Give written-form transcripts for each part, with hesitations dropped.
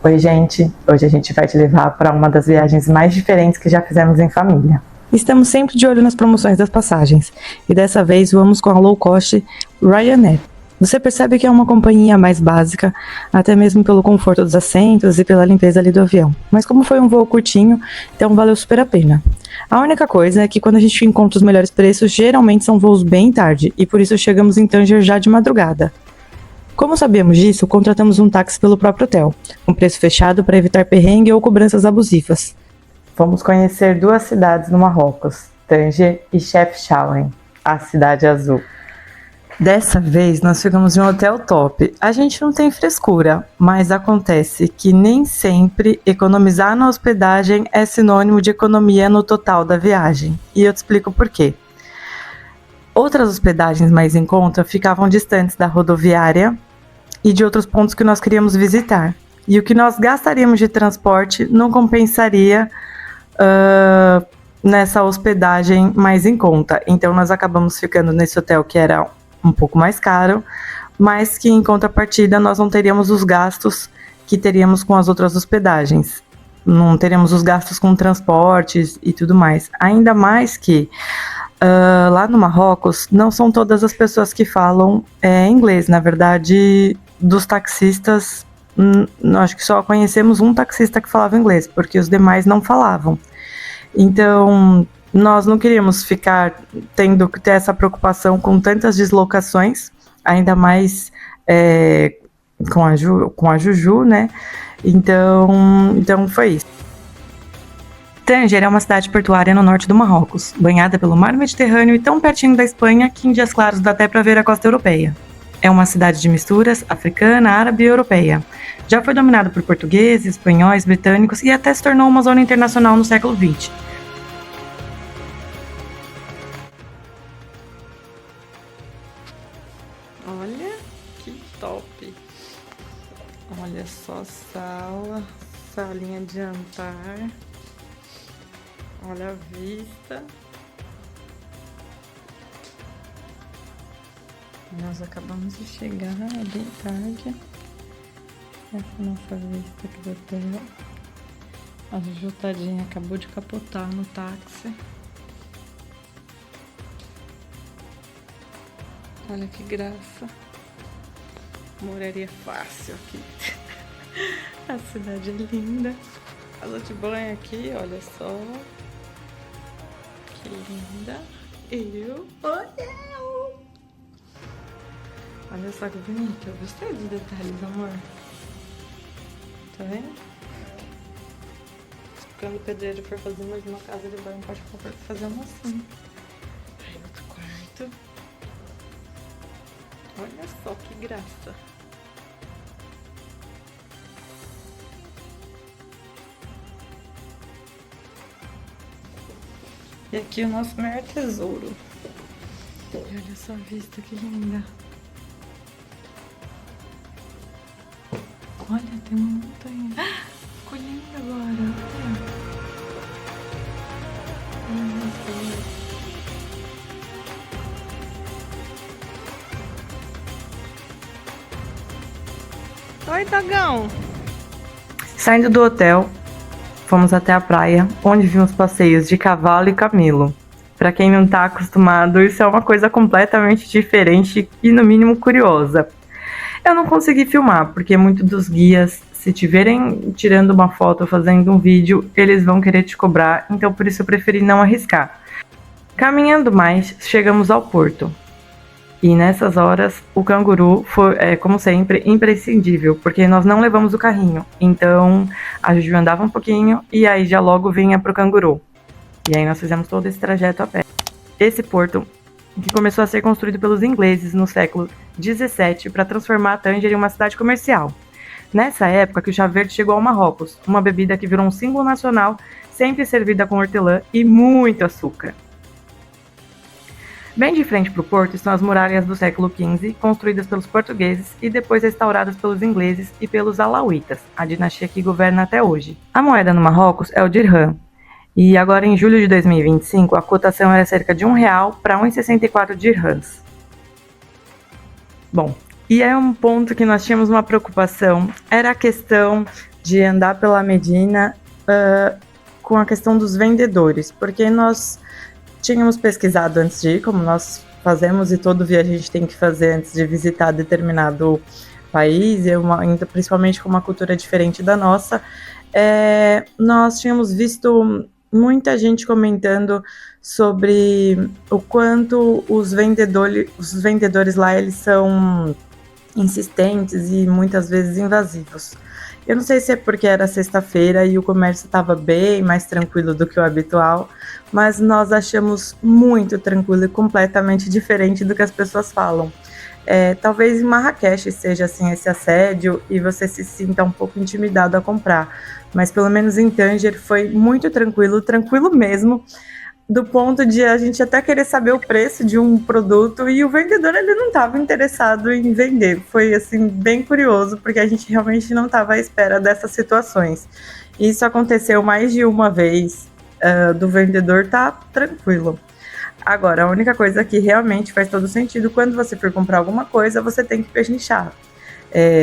Oi, gente! Hoje a gente vai te levar para uma das viagens mais diferentes que já fizemos em família. Estamos sempre de olho nas promoções das passagens, e dessa vez vamos com a low cost Ryanair. Você percebe que é uma companhia mais básica, até mesmo pelo conforto dos assentos e pela limpeza ali do avião. Mas como foi um voo curtinho, então valeu super a pena. A única coisa é que quando a gente encontra os melhores preços, geralmente são voos bem tarde, e por isso chegamos em Tanger já de madrugada. Como sabíamos disso, contratamos um táxi pelo próprio hotel, com preço fechado para evitar perrengue ou cobranças abusivas. Fomos conhecer duas cidades no Marrocos, Tanger e Chefchaouen, a cidade azul. Dessa vez nós ficamos em um hotel top. A gente não tem frescura, mas acontece que nem sempre economizar na hospedagem é sinônimo de economia no total da viagem. E eu te explico por quê. Outras hospedagens mais em conta ficavam distantes da rodoviária e de outros pontos que nós queríamos visitar. E o que nós gastaríamos de transporte não compensaria nessa hospedagem mais em conta. Então nós acabamos ficando nesse hotel que era um pouco mais caro, mas que em contrapartida nós não teríamos os gastos que teríamos com as outras hospedagens. Não teríamos os gastos com transportes e tudo mais. Ainda mais que lá no Marrocos, não são todas as pessoas que falam inglês. Na verdade, dos taxistas, acho que só conhecemos um taxista que falava inglês, porque os demais não falavam. Então, nós não queríamos ficar tendo que ter essa preocupação com tantas deslocações, ainda mais com a Juju, né? Então foi isso. Tanger é uma cidade portuária no norte do Marrocos, banhada pelo mar Mediterrâneo e tão pertinho da Espanha que em dias claros dá até para ver a costa europeia. É uma cidade de misturas africana, árabe e europeia. Já foi dominada por portugueses, espanhóis, britânicos e até se tornou uma zona internacional no século XX. Olha que top! Olha só a sala, salinha de jantar. Olha a vista. Nós acabamos de chegar bem tarde. Essa é a nossa vista aqui do hotel. A Juju tadinha acabou de capotar no táxi. Olha que graça. Moraria fácil aqui. A cidade é linda. Casa de banho aqui, olha só. Que linda. Olha só que bonito. Eu gostei dos detalhes, amor. Tá vendo? Quando o pedreiro for fazer mais uma casa de banho, pode fazer uma assim. Aí outro quarto. Olha só que graça. E aqui o nosso maior tesouro. E olha só a vista, que linda. Olha, tem uma montanha. Ah, ficou linda agora. Olha. Oi, Dagão. Saindo do hotel, fomos até a praia, onde vimos passeios de cavalo e camelo. Para quem não está acostumado, isso é uma coisa completamente diferente e, no mínimo, curiosa. Eu não consegui filmar, porque muitos dos guias, se te verem tirando uma foto ou fazendo um vídeo, eles vão querer te cobrar, então por isso eu preferi não arriscar. Caminhando mais, chegamos ao porto. E nessas horas, o canguru foi, como sempre, imprescindível, porque nós não levamos o carrinho. Então, a Juju andava um pouquinho e aí já logo vinha pro canguru. E aí nós fizemos todo esse trajeto a pé. Esse porto, que começou a ser construído pelos ingleses no século XVII para transformar Tanger em uma cidade comercial. Nessa época que o chá verde chegou ao Marrocos, uma bebida que virou um símbolo nacional, sempre servida com hortelã e muito açúcar. Bem de frente para o porto estão as muralhas do século XV, construídas pelos portugueses e depois restauradas pelos ingleses e pelos alauítas, a dinastia que governa até hoje. A moeda no Marrocos é o dirham, e agora em julho de 2025 a cotação era cerca de R$1 para 1,64 dirhams. Bom, e é um ponto que nós tínhamos uma preocupação, era a questão de andar pela Medina com a questão dos vendedores, porque nós tínhamos pesquisado antes de ir, como nós fazemos e todo viajante tem que fazer antes de visitar determinado país, ainda principalmente com uma cultura diferente da nossa. Nós tínhamos visto muita gente comentando sobre o quanto os vendedores lá eles são insistentes e muitas vezes invasivos. Eu não sei se é porque era sexta-feira e o comércio estava bem mais tranquilo do que o habitual, mas nós achamos muito tranquilo e completamente diferente do que as pessoas falam. Talvez em Marrakech seja assim esse assédio e você se sinta um pouco intimidado a comprar, mas pelo menos em Tanger foi muito tranquilo, tranquilo mesmo, do ponto de a gente até querer saber o preço de um produto e o vendedor ele não estava interessado em vender. Foi assim bem curioso, porque a gente realmente não estava à espera dessas situações. Isso aconteceu mais de uma vez, do vendedor tá tranquilo. Agora, a única coisa que realmente faz todo sentido, quando você for comprar alguma coisa, você tem que pechinchar.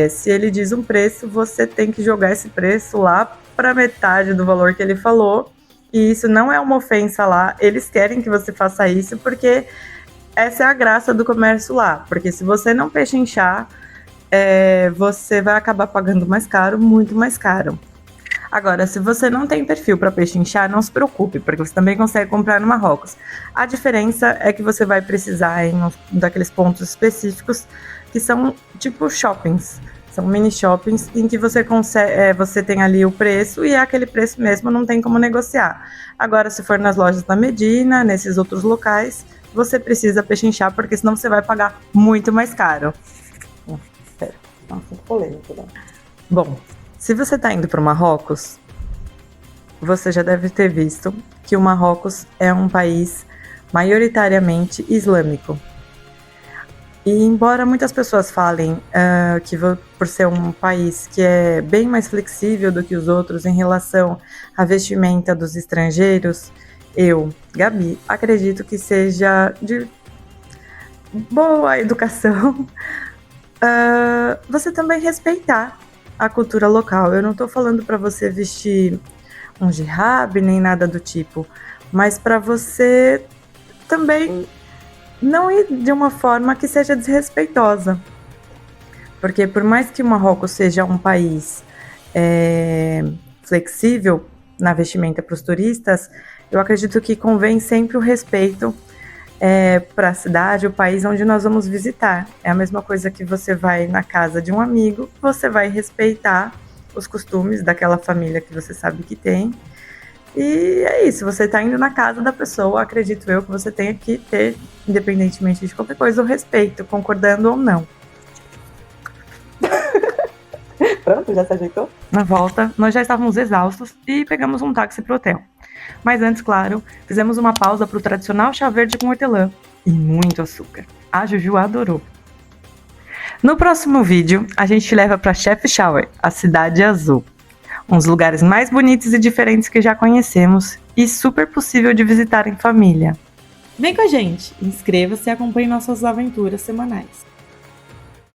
Se ele diz um preço, você tem que jogar esse preço lá para metade do valor que ele falou. E isso não é uma ofensa lá, eles querem que você faça isso porque essa é a graça do comércio lá. Porque se você não pechinchar, você vai acabar pagando mais caro, muito mais caro. Agora, se você não tem perfil para pechinchar, não se preocupe, porque você também consegue comprar no Marrocos. A diferença é que você vai precisar em daqueles pontos específicos que são tipo shoppings. São mini shoppings em que você tem ali o preço e é aquele preço mesmo, não tem como negociar. Agora, se for nas lojas da Medina, nesses outros locais, você precisa pechinchar, porque senão você vai pagar muito mais caro. Espera, nossa, polêmico, né? Bom, se você está indo para o Marrocos, você já deve ter visto que o Marrocos é um país maioritariamente islâmico. E embora muitas pessoas falem que por ser um país que é bem mais flexível do que os outros em relação à vestimenta dos estrangeiros, eu, Gabi, acredito que seja de boa educação você também respeitar a cultura local. Eu não estou falando para você vestir um hijab nem nada do tipo, mas para você também não ir de uma forma que seja desrespeitosa. Porque por mais que o Marrocos seja um país flexível na vestimenta para os turistas, eu acredito que convém sempre o respeito para a cidade, o país onde nós vamos visitar. É a mesma coisa que você vai na casa de um amigo, você vai respeitar os costumes daquela família que você sabe que tem. E é isso, você está indo na casa da pessoa, acredito eu que você tenha que ter, independentemente de qualquer coisa, o respeito, concordando ou não. Pronto, já se ajeitou? Na volta, nós já estávamos exaustos e pegamos um táxi pro hotel. Mas antes, claro, fizemos uma pausa pro tradicional chá verde com hortelã e muito açúcar. A Juju adorou. No próximo vídeo, a gente leva para Chefchaouen, a cidade azul. Uns lugares mais bonitos e diferentes que já conhecemos e super possível de visitar em família. Vem com a gente, inscreva-se e acompanhe nossas aventuras semanais.